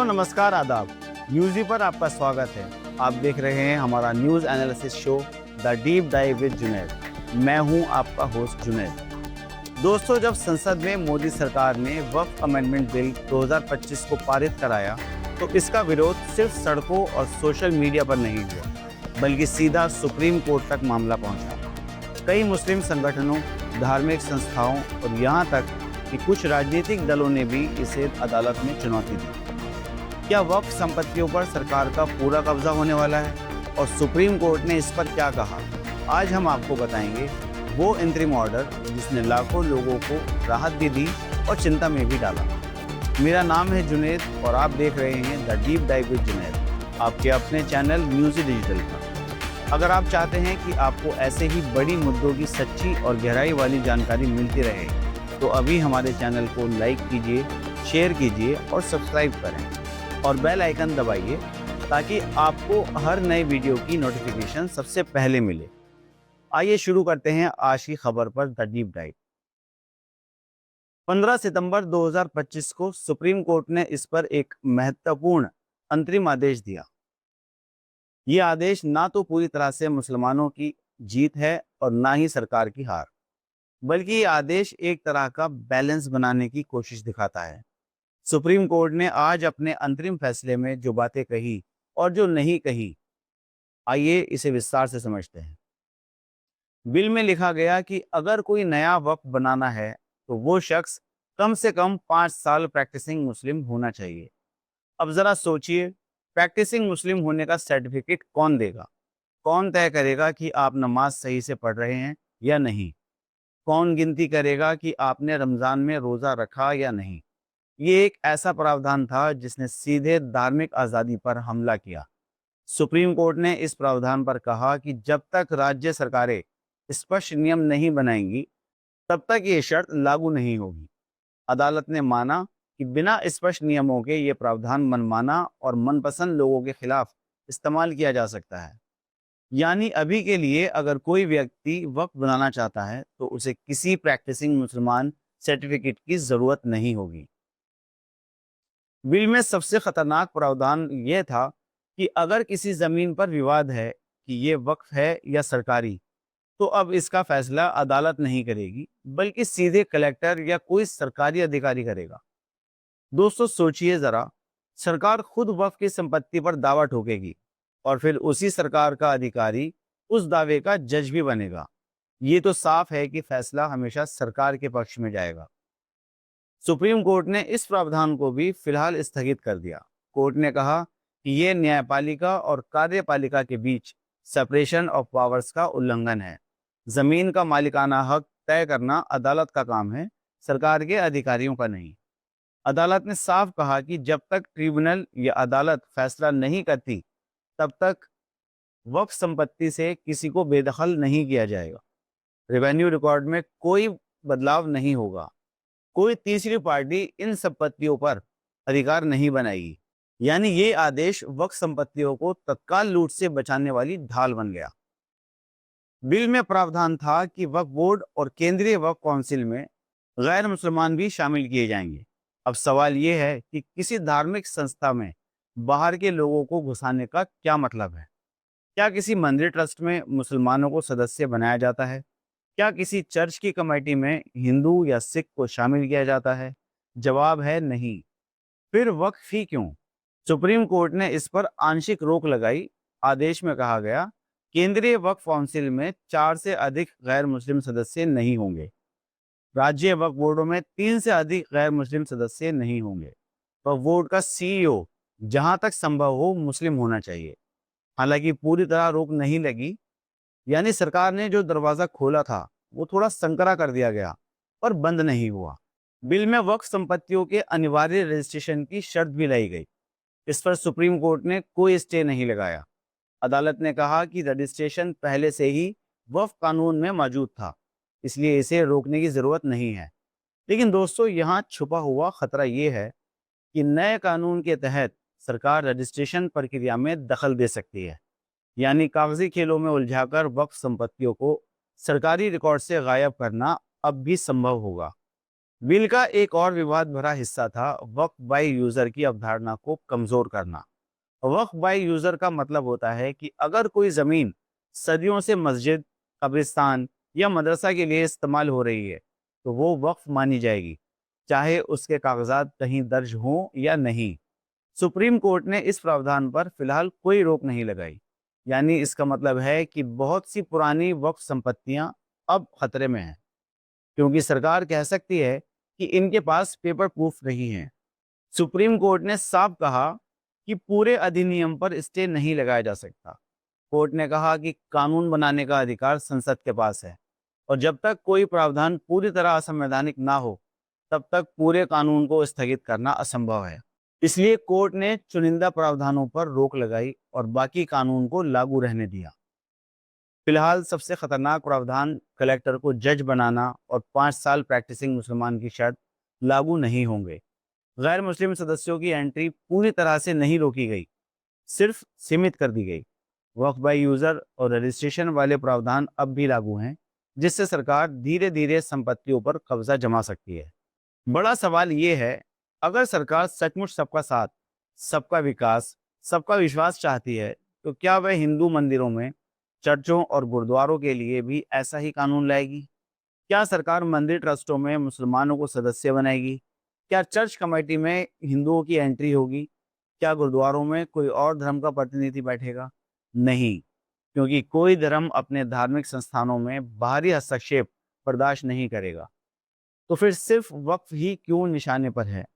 Hello, नमस्कार, आदाब। Newsy पर आपका स्वागत है। आप देख रहे हैं हमारा news analysis show the deep dive with Junaid. मैं हूं आपका होस्ट जुनैद। दोस्तों, जब संसद में मोदी सरकार ने वक्फ अमेंडमेंट बिल 2025 को पारित कराया तो इसका विरोध सिर्फ सड़कों और सोशल मीडिया पर नहीं हुआ, बल्कि सीधा सुप्रीम कोर्ट तक मामला पहुंचा। कई मुस्लिम संगठनों, धार्मिक संस्थाओं और यहाँ तक कि कुछ राजनीतिक दलों ने भी इसे अदालत में चुनौती दी। क्या वक्फ संपत्तियों पर सरकार का पूरा कब्जा होने वाला है और सुप्रीम कोर्ट ने इस पर क्या कहा? आज हम आपको बताएंगे वो इंतरिम ऑर्डर जिसने लाखों लोगों को राहत भी दी और चिंता में भी डाला। मेरा नाम है जुनैद और आप देख रहे हैं the deep dive with Junaid, आपके अपने चैनल न्यूज़ी डिजिटल पर। अगर आप चाहते हैं कि आपको ऐसे ही बड़ी मुद्दों की सच्ची और गहराई वाली जानकारी मिलती रहे तो अभी हमारे चैनल को लाइक कीजिए, शेयर कीजिए और सब्सक्राइब करें और बेल आइकन दबाइए ताकि आपको हर नए वीडियो की नोटिफिकेशन सबसे पहले मिले। आइए शुरू करते हैं आज की खबर पर द डीप डाइव। 15 सितंबर 2025 को सुप्रीम कोर्ट ने इस पर एक महत्वपूर्ण अंतरिम आदेश दिया। ये आदेश ना तो पूरी तरह से मुसलमानों की जीत है और ना ही सरकार की हार, बल्कि ये आदेश एक तरह का बैलेंस बनाने की कोशिश दिखाता है। सुप्रीम कोर्ट ने आज अपने अंतरिम फैसले में जो बातें कही और जो नहीं कही, आइए इसे विस्तार से समझते हैं। बिल में लिखा गया कि अगर कोई नया वक्फ बनाना है तो वो शख्स कम से कम 5 साल प्रैक्टिसिंग मुस्लिम होना चाहिए। अब जरा सोचिए, प्रैक्टिसिंग मुस्लिम होने का सर्टिफिकेट कौन देगा? कौन तय करेगा कि आप नमाज सही से पढ़ रहे हैं या नहीं? कौन गिनती करेगा कि आपने रमजान में रोजा रखा या नहीं? ये एक ऐसा प्रावधान था जिसने सीधे धार्मिक आज़ादी पर हमला किया। सुप्रीम कोर्ट ने इस प्रावधान पर कहा कि जब तक राज्य सरकारें स्पष्ट नियम नहीं बनाएंगी, तब तक ये शर्त लागू नहीं होगी। अदालत ने माना कि बिना स्पष्ट नियमों के ये प्रावधान मनमाना और मनपसंद लोगों के खिलाफ इस्तेमाल किया जा सकता है। यानी अभी के लिए अगर कोई व्यक्ति वक्फ बनाना चाहता है तो उसे किसी प्रैक्टिसिंग मुसलमान सर्टिफिकेट की जरूरत नहीं होगी। बिल में सबसे खतरनाक प्रावधान यह था कि अगर किसी जमीन पर विवाद है कि ये वक्फ है या सरकारी, तो अब इसका फैसला अदालत नहीं करेगी, बल्कि सीधे कलेक्टर या कोई सरकारी अधिकारी करेगा। दोस्तों, सोचिए जरा, सरकार खुद वक्फ की संपत्ति पर दावा ठोकेगी और फिर उसी सरकार का अधिकारी उस दावे का जज भी बनेगा। ये तो साफ है कि फैसला हमेशा सरकार के पक्ष में जाएगा। सुप्रीम कोर्ट ने इस प्रावधान को भी फिलहाल स्थगित कर दिया। कोर्ट ने कहा कि यह न्यायपालिका और कार्यपालिका के बीच सेपरेशन ऑफ पावर्स का उल्लंघन है। जमीन का मालिकाना हक तय करना अदालत का काम है, सरकार के अधिकारियों का नहीं। अदालत ने साफ कहा कि जब तक ट्रिब्यूनल या अदालत फैसला नहीं करती, तब तक वक्फ संपत्ति से किसी को बेदखल नहीं किया जाएगा। रेवेन्यू रिकॉर्ड में कोई बदलाव नहीं होगा। कोई तीसरी पार्टी इन संपत्तियों पर अधिकार नहीं बनाएगी। यानी ये आदेश वक्फ संपत्तियों को तत्काल लूट से बचाने वाली ढाल बन गया। बिल में प्रावधान था कि वक्फ बोर्ड और केंद्रीय वक्फ काउंसिल में गैर मुसलमान भी शामिल किए जाएंगे। अब सवाल ये है कि किसी धार्मिक संस्था में बाहर के लोगों को घुसाने का क्या मतलब है? क्या किसी मंदिर ट्रस्ट में मुसलमानों को सदस्य बनाया जाता है? क्या किसी चर्च की कमेटी में हिंदू या सिख को शामिल किया जाता है? जवाब है नहीं। फिर वक्फ ही क्यों? सुप्रीम कोर्ट ने इस पर आंशिक रोक लगाई। आदेश में कहा गया, केंद्रीय वक्फ काउंसिल में 4 से अधिक गैर मुस्लिम सदस्य नहीं होंगे। राज्य वक्फ बोर्डों में 3 से अधिक गैर मुस्लिम सदस्य नहीं होंगे। वक्फ बोर्ड का सीईओ जहां तक संभव हो मुस्लिम होना चाहिए। हालांकि पूरी तरह रोक नहीं लगी, यानी सरकार ने जो दरवाजा खोला था वो थोड़ा संकरा कर दिया गया, पर बंद नहीं हुआ। बिल में वक्फ संपत्तियों के अनिवार्य रजिस्ट्रेशन की शर्त भी लाई गई। इस पर सुप्रीम कोर्ट ने कोई स्टे नहीं लगाया। अदालत ने कहा कि रजिस्ट्रेशन पहले से ही वक्फ कानून में मौजूद था, इसलिए इसे रोकने की जरूरत नहीं है। लेकिन दोस्तों, यहाँ छुपा हुआ खतरा ये है कि नए कानून के तहत सरकार रजिस्ट्रेशन प्रक्रिया में दखल दे सकती है। यानी कागजी खेलों में उलझाकर वक्फ संपत्तियों को सरकारी रिकॉर्ड से गायब करना अब भी संभव होगा। बिल का एक और विवाद भरा हिस्सा था वक्फ बाय यूजर की अवधारणा को कमजोर करना। वक्फ बाय यूजर का मतलब होता है कि अगर कोई जमीन सदियों से मस्जिद, कब्रिस्तान या मदरसा के लिए इस्तेमाल हो रही है, तो वो वक्फ मानी जाएगी, चाहे उसके कागजात कहीं दर्ज हों या नहीं। सुप्रीम कोर्ट ने इस प्रावधान पर फिलहाल कोई रोक नहीं लगाई। यानी इसका मतलब है कि बहुत सी पुरानी वक्फ संपत्तियां अब खतरे में हैं, क्योंकि सरकार कह सकती है कि इनके पास पेपर प्रूफ नहीं है। सुप्रीम कोर्ट ने साफ कहा कि पूरे अधिनियम पर स्टे नहीं लगाया जा सकता। कोर्ट ने कहा कि कानून बनाने का अधिकार संसद के पास है, और जब तक कोई प्रावधान पूरी तरह असंवैधानिक ना हो, तब तक पूरे कानून को स्थगित करना असंभव है। इसलिए कोर्ट ने चुनिंदा प्रावधानों पर रोक लगाई और बाकी कानून को लागू रहने दिया। फिलहाल सबसे खतरनाक प्रावधान कलेक्टर को जज बनाना और 5 साल प्रैक्टिसिंग मुसलमान की शर्त लागू नहीं होंगे। गैर मुस्लिम सदस्यों की एंट्री पूरी तरह से नहीं रोकी गई, सिर्फ सीमित कर दी गई। वक्फ बाय यूजर और रजिस्ट्रेशन वाले प्रावधान अब भी लागू हैं, जिससे सरकार धीरे धीरे संपत्तियों पर कब्जा जमा सकती है। बड़ा सवाल ये है, अगर सरकार सचमुच सबका साथ, सबका विकास, सबका विश्वास चाहती है, तो क्या वह हिंदू मंदिरों में, चर्चों और गुरुद्वारों के लिए भी ऐसा ही कानून लाएगी? क्या सरकार मंदिर ट्रस्टों में मुसलमानों को सदस्य बनाएगी? क्या चर्च कमेटी में हिंदुओं की एंट्री होगी? क्या गुरुद्वारों में कोई और धर्म का प्रतिनिधि बैठेगा? नहीं, क्योंकि कोई धर्म अपने धार्मिक संस्थानों में बाहरी हस्तक्षेप बर्दाश्त नहीं करेगा। तो फिर सिर्फ वक्फ ही क्यों निशाने पर है?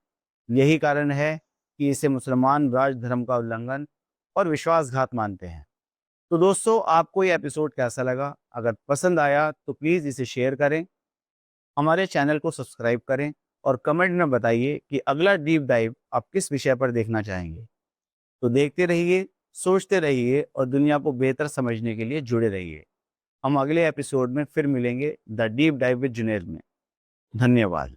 यही कारण है कि इसे मुसलमान राज धर्म का उल्लंघन और विश्वासघात मानते हैं। तो दोस्तों, आपको ये एपिसोड कैसा लगा? अगर पसंद आया तो प्लीज़ इसे शेयर करें, हमारे चैनल को सब्सक्राइब करें और कमेंट में बताइए कि अगला डीप डाइव आप किस विषय पर देखना चाहेंगे। तो देखते रहिए, सोचते रहिए और दुनिया को बेहतर समझने के लिए जुड़े रहिए। हम अगले एपिसोड में फिर मिलेंगे the deep dive with Junaid में। धन्यवाद।